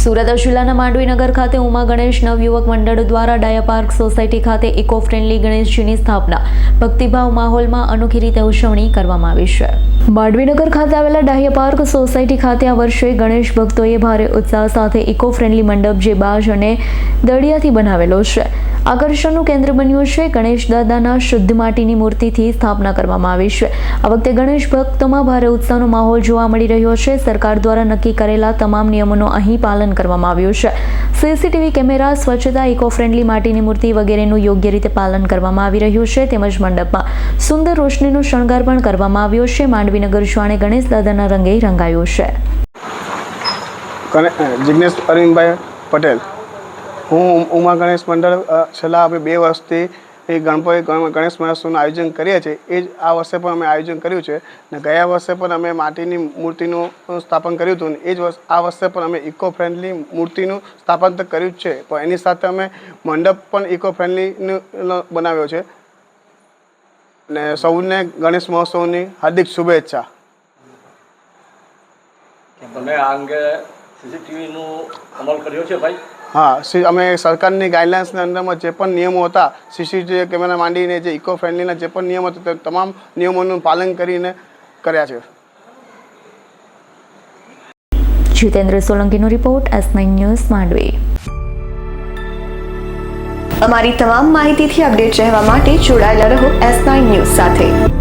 સુરત જિલ્લાના માંડવીનગર ખાતે ઉમા ગણેશ નવયુવક મંડળ દ્વારા ડાયા પાર્ક સોસાયટી ખાતે ઇકો ફ્રેન્ડલી ગણેશજીની સ્થાપના ભક્તિભાવ માહોલમાં અનોખી રીતે ઉજવણી કરવામાં આવી છે। માંડવીનગર ખાતે આવેલા ડાયા પાર્ક સોસાયટી ખાતે આ વર્ષે ગણેશ ભક્તોએ ભારે ઉત્સાહ સાથે ઇકો ફ્રેન્ડલી મંડપ જે બાજ અને દળિયાથી બનાવેલો છે આકર્ષણનું કેન્દ્ર બન્યું છે। ગણેશ દાદાના શુદ્ધ માટીની મૂર્તિથી સ્થાપના કરવામાં આવી છે। આ વખતે ગણેશ ભક્તોમાં ભારે ઉત્સાહનો માહોલ જોવા મળી રહ્યો છે। સરકાર દ્વારા નક્કી કરેલા તમામ નિયમોનું અહીં પાલન કરવામાં આવ્યું છે। સીસીટીવી કેમેરા, સ્વચ્છતા, ઇકો ફ્રેન્ડલી માટીની મૂર્તિ વગેરેનું યોગ્ય રીતે પાલન કરવામાં આવી રહ્યું છે। તેમજ મંડપમાં સુંદર રોશનીનો શણગાર પણ કરવામાં આવ્યો છે। માંડવીનગર જાણે ગણેશ દાદાના રંગે રંગાયું છે। જિગ્નેશ અરવિંદભાઈ પટેલ, હું ઉમા ગણેશ મંડળ છેલ્લા 2 વર્ષથી એ ગણેશ મહોત્સવનું આયોજન કરીએ છીએ। એ જ આ વર્ષે પણ અમે આયોજન કર્યું છે ને ગયા વર્ષે પણ અમે માટીની મૂર્તિનું સ્થાપન કર્યું હતું ને એ જ આ વર્ષે પણ અમે ઇકો ફ્રેન્ડલી મૂર્તિનું સ્થાપન તો કર્યું જ છે, પણ એની સાથે અમે મંડપ પણ ઇકો ફ્રેન્ડલી બનાવ્યો છે ને સૌને ગણેશ મહોત્સવની હાર્દિક શુભેચ્છા। તમે આ અંગે સીસીટીવીનો અમલ કર્યો છે ભાઈ? હા, અમે સરકારની ગાઈડલાઇન્સના અંદરમાં જે પણ નિયમો હતા, સીસીટીવી કેમેરા માંડીને જે ઇકો ફ્રેન્ડલીના જે પણ નિયમો હતા તે તમામ નિયમોનું પાલન કરીને કર્યા છે। જીતેન્દ્ર સોલંકીનો રિપોર્ટ, S9 ન્યૂઝ, માંડવી। અમારી તમામ માહિતીથી અપડેટ રહેવા માટે જોડાયેલા રહો S9 ન્યૂઝ સાથે।